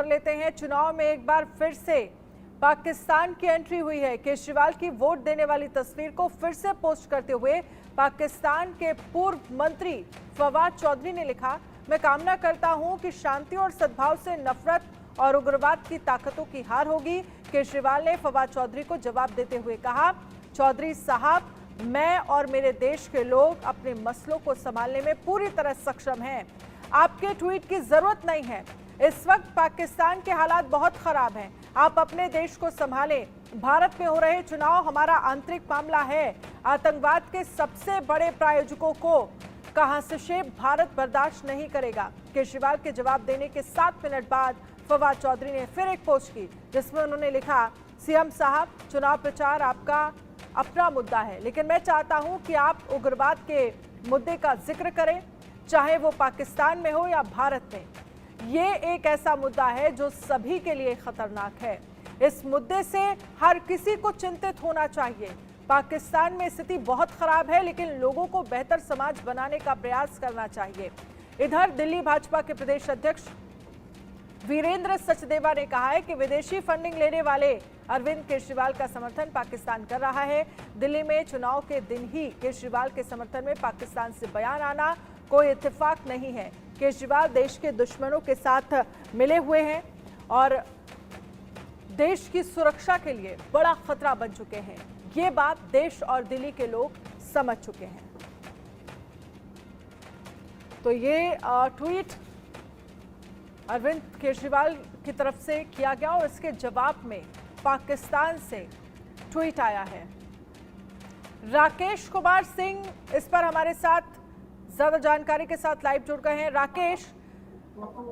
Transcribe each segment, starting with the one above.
कर लेते हैं। चुनाव में एक बार फिर से पाकिस्तान की एंट्री हुई है। केजरीवाल की वोट देने वाली तस्वीर को फिर से पोस्ट करते हुए पाकिस्तान के पूर्व मंत्री फवाद चौधरी ने लिखा, मैं कामना करता हूं कि शांति और सद्भाव से नफरत और उग्रवाद की ताकतों की हार होगी। केजरीवाल ने फवाद चौधरी को जवाब देते हुए कहा, चौधरी साहब, मैं और मेरे देश के लोग अपने मसलों को संभालने में पूरी तरह सक्षम हैं। आपके ट्वीट की जरूरत नहीं है। इस वक्त पाकिस्तान के हालात बहुत खराब हैं। आप अपने देश को संभालें। भारत में हो रहे चुनाव हमारा आंतरिक मामला है। आतंकवाद के सबसे बड़े प्रायोजकों को का हस्तक्षेप भारत बर्दाश्त नहीं करेगा। केजरीवाल के जवाब देने के 7 मिनट बाद फवाद चौधरी ने फिर एक पोस्ट की, जिसमें उन्होंने लिखा, सीएम साहब, चुनाव प्रचार आपका अपना मुद्दा है, लेकिन मैं चाहता हूं कि आप उग्रवाद के मुद्दे का जिक्र करें, चाहे वो पाकिस्तान में हो या भारत में। ये एक ऐसा मुद्दा है जो सभी के लिए खतरनाक है। इस मुद्दे से हर किसी को चिंतित होना चाहिए। पाकिस्तान में स्थिति बहुत खराब है, लेकिन लोगों को बेहतर समाज बनाने का प्रयास करना चाहिए। इधर दिल्ली भाजपा के प्रदेश अध्यक्ष वीरेंद्र सचदेवा ने कहा है कि विदेशी फंडिंग लेने वाले अरविंद केजरीवाल का समर्थन पाकिस्तान कर रहा है। दिल्ली में चुनाव के दिन ही केजरीवाल के समर्थन में पाकिस्तान से बयान आना कोई इत्तेफाक नहीं है। केजरीवाल देश के दुश्मनों के साथ मिले हुए हैं और देश की सुरक्षा के लिए बड़ा खतरा बन चुके हैं। ये बात देश और दिल्ली के लोग समझ चुके हैं। तो ये ट्वीट अरविंद केजरीवाल की तरफ से किया गया और इसके जवाब में पाकिस्तान से ट्वीट आया है। राकेश कुमार सिंह इस पर हमारे साथ ज्यादा जानकारी के साथ लाइव जुड़ गए हैं। राकेश,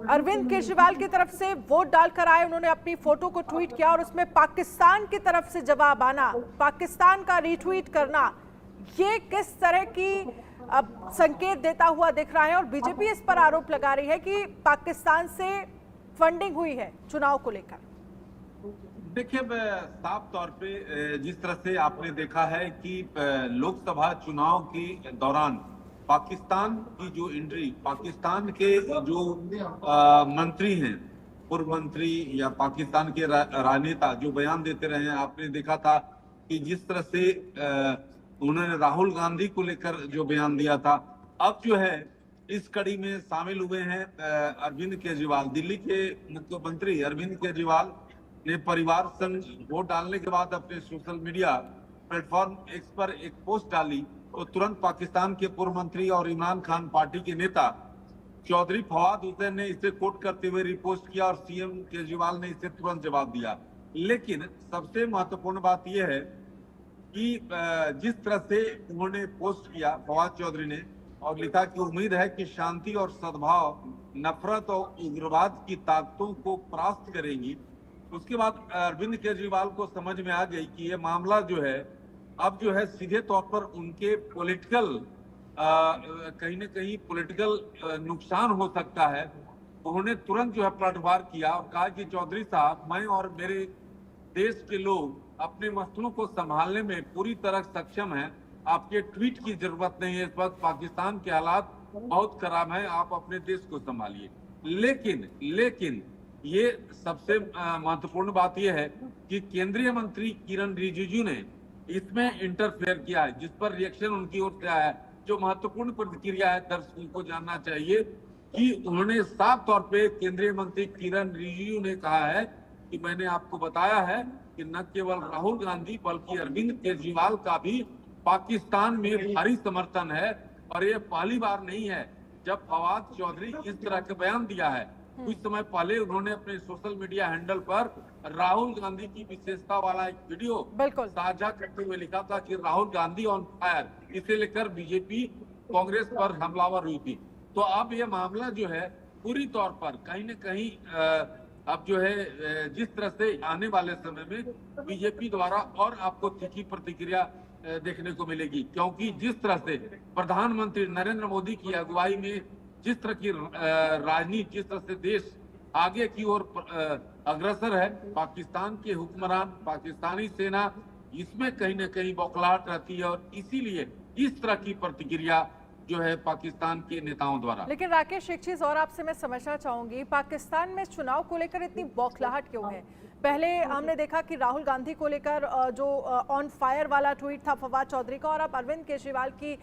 अरविंद केजरीवाल की तरफ से वोट डालकर आए, उन्होंने अपनी फोटो को ट्वीट किया और उसमें पाकिस्तान की तरफ से जवाब आना, पाकिस्तान का रीट्वीट करना, ये किस तरह की संकेत देता हुआ दिख रहा है? और बीजेपी इस पर आरोप लगा रही है कि पाकिस्तान से फंडिंग हुई है चुनाव को लेकर। देखिए, साफ तौर पे जिस तरह से आपने देखा है कि लोकसभा चुनाव के दौरान पाकिस्तान की जो एंट्री, पाकिस्तान के जो मंत्री हैं, पूर्व मंत्री या पाकिस्तान के राजनेता जो बयान देते रहे हैं, आपने देखा था कि जिस तरह से उन्होंने राहुल गांधी को लेकर जो बयान दिया था, अब जो है इस कड़ी में शामिल हुए हैं अरविंद केजरीवाल। दिल्ली के मुख्यमंत्री अरविंद केजरीवाल ने परिवार संग वोट डालने के बाद अपने सोशल मीडिया प्लेटफॉर्म एक्स पर एक पोस्ट डाली तो तुरंत पाकिस्तान के पूर्व मंत्री और इमरान खान पार्टी के नेता चौधरी फवाद हुसैन ने इसे कोट करते हुए रिपोस्ट किया और सीएम केजरीवाल ने इसे तुरंत जवाब दिया। लेकिन सबसे महत्वपूर्ण बात यह है कि जिस तरह से उन्होंने पोस्ट किया फवाद चौधरी ने और लिखा कि उम्मीद है कि शांति और सद्भाव नफरत और उग्रवाद की ताकतों को परास्त करेंगी। उसके बाद अरविंद केजरीवाल को समझ में आ गई कि ये मामला जो है अब जो है सीधे तौर पर उनके पॉलिटिकल कहीं न कहीं पॉलिटिकल नुकसान हो सकता है। उन्होंने तुरंत जो है पलटवार किया और कहा कि चौधरी साहब, मैं और मेरे देश के लोग अपने मसलों को संभालने में पूरी तरह सक्षम हैं। आपके ट्वीट की जरूरत नहीं है। इस वक्त पाकिस्तान के हालात बहुत खराब हैं, आप अपने देश को संभालिए। लेकिन ये सबसे महत्वपूर्ण बात यह है कि केंद्रीय मंत्री किरण रिजिजू ने इसमें इंटरफेयर किया है, जिस पर रिएक्शन उनकी ओर से आया है। जो महत्वपूर्ण प्रतिक्रिया है, दर्शकों को जानना चाहिए कि उन्होंने साफ तौर पे केंद्रीय मंत्री किरण रिजिजू ने कहा है कि मैंने आपको बताया है कि न केवल राहुल गांधी बल्कि अरविंद केजरीवाल का भी पाकिस्तान में भारी समर्थन है और ये पहली बार नहीं है जब फवाद चौधरी इस तरह का बयान दिया है। कुछ समय पहले उन्होंने अपने सोशल मीडिया हैंडल पर राहुल गांधी की विशेषता वाला एक वीडियो साझा करते हुए लिखा था कि राहुल गांधी ऑन फायर, इसे लेकर बीजेपी कांग्रेस पर हमलावर हुई थी। तो अब यह मामला जो है पूरी तौर पर कहीं न कहीं अब जो है जिस तरह से आने वाले समय में बीजेपी द्वारा और आपको तीखी प्रतिक्रिया देखने को मिलेगी, क्योंकि जिस तरह से प्रधानमंत्री नरेंद्र मोदी की अगुवाई में जिस तरह की राजनीति, जिस तरह से देश आगे की ओर अग्रसर है, पाकिस्तान के हुक्मरान, पाकिस्तानी सेना, इसमें कहीं न कहीं बौखलाहट रहती है और इसीलिए इस तरह की प्रतिक्रिया जो है पाकिस्तान के नेताओं द्वारा। लेकिन राकेश, एक चीज और आपसे मैं समझना चाहूंगी, पाकिस्तान में चुनाव को लेकर इतनी बौखलाहट क्यों है? पहले हमने देखा कि राहुल गांधी को लेकर जो ऑन फायर वाला ट्वीट था फवाद चौधरी का, और अब अरविंद केजरीवाल की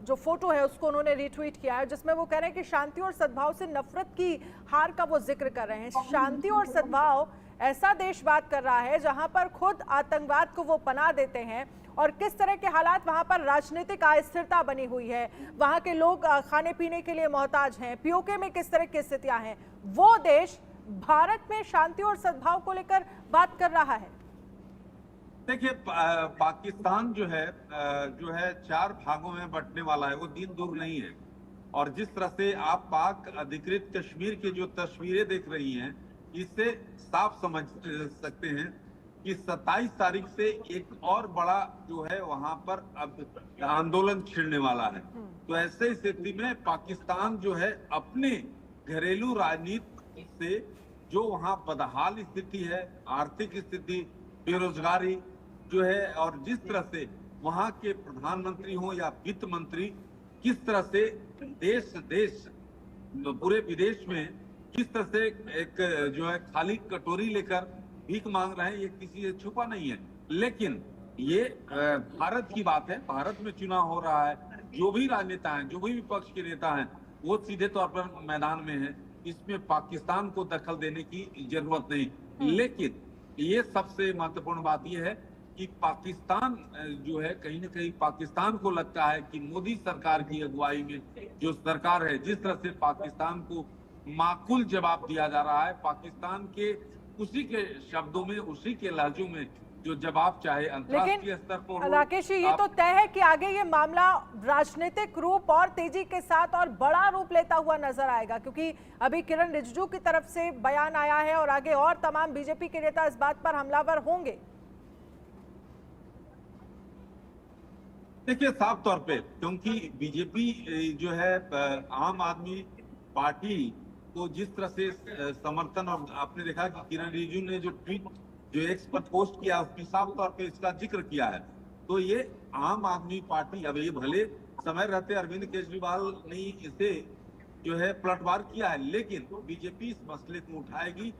जो फोटो है उसको उन्होंने रीट्वीट किया है, जिसमें वो कह रहे हैं कि शांति और सद्भाव से नफरत की हार का वो जिक्र कर रहे हैं। शांति और सद्भाव, ऐसा देश बात कर रहा है जहां पर खुद आतंकवाद को वो पनाह देते हैं, और किस तरह के हालात वहां पर राजनीतिक अस्थिरता बनी हुई है, वहां के लोग खाने पीने के लिए मोहताज हैं, पीओके में किस तरह की स्थितियां हैं, वो देश भारत में शांति और सद्भाव को लेकर बात कर रहा है। देखिए, पाकिस्तान जो है 4 भागों में बंटने वाला है, वो दिन दूर नहीं है। और जिस तरह से आप पाक अधिकृत कश्मीर की जो तस्वीरें देख रही हैं, इससे साफ समझ सकते हैं कि 27 तारीख से एक और बड़ा जो है वहां पर अब आंदोलन छिड़ने वाला है। तो ऐसे स्थिति में पाकिस्तान जो है अपने घरेलू राजनीति से जो वहां बदहाल स्थिति है, आर्थिक स्थिति, बेरोजगारी जो है, और जिस तरह से वहां के प्रधानमंत्री हो या वित्त मंत्री किस तरह से देश पूरे विदेश में किस तरह से एक जो है खाली कटोरी लेकर भीख मांग रहे हैं, ये किसी से छुपा नहीं है। लेकिन ये भारत की बात है, भारत में चुनाव हो रहा है, जो भी राजनेता हैं, जो भी विपक्ष के नेता हैं, वो सीधे तौर पर मैदान में है। इसमें पाकिस्तान को दखल देने की जरूरत नहीं। लेकिन ये सबसे महत्वपूर्ण बात यह है कि पाकिस्तान जो है कहीं ना कहीं पाकिस्तान को लगता है कि मोदी सरकार की अगुवाई में जो सरकार है, जिस तरह से पाकिस्तान को माकूल जवाब दिया जा रहा है, पाकिस्तान के उसी के शब्दों में, उसी के लहजों में जो जवाब चाहे अंतर्राष्ट्रीय स्तर पर। राकेश, ये तो तय है कि आगे ये मामला राजनीतिक रूप और तेजी के साथ और बड़ा रूप लेता हुआ नजर आएगा, क्योंकि अभी किरण रिजिजू की तरफ से बयान आया है और आगे और तमाम बीजेपी के नेता इस बात पर हमलावर होंगे। देखिए, साफ तौर पे, क्योंकि बीजेपी जो है आम आदमी पार्टी को जिस तरह से समर्थन, और आपने देखा कि किरण रिजिजू ने जो ट्वीट जो एक्स पर पोस्ट किया उसमें साफ तौर पे इसका जिक्र किया है। तो ये आम आदमी पार्टी, अब ये भले समय रहते अरविंद केजरीवाल ने इसे जो है पलटवार किया है, लेकिन बीजेपी इस मसले को उठाएगी।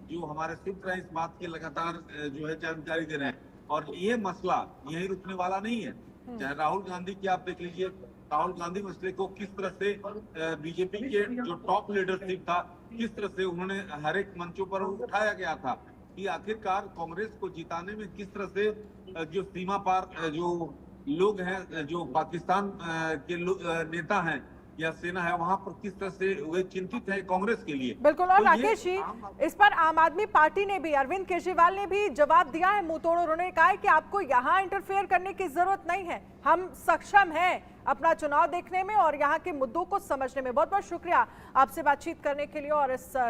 जो हमारे सूत्र हैं इस बात की लगातार जो है जानकारी दे रहे हैं, और ये मसला यही रुकने वाला नहीं है। चाहे राहुल गांधी की आप देख लीजिए, राहुल गांधी मसले को किस तरह से बीजेपी के जो टॉप लीडरशिप था, किस तरह से उन्होंने हर एक मंचों पर उठाया गया था कि आखिरकार कांग्रेस को जिताने में किस तरह से जो सीमा पार जो लोग हैं, जो पाकिस्तान के नेता हैं या सेना है, वहां पर किस तरह से वे चिंतित है कांग्रेस के लिए। बिल्कुल। और राकेश जी, इस पर आम आदमी पार्टी ने भी, अरविंद केजरीवाल ने भी जवाब दिया है मुंह तोड़। उन्होंने कहा है कि आपको यहाँ इंटरफेयर करने की जरूरत नहीं है, हम सक्षम हैं अपना चुनाव देखने में और यहाँ के मुद्दों को समझने में। बहुत बहुत शुक्रिया आपसे बातचीत करने के लिए और इस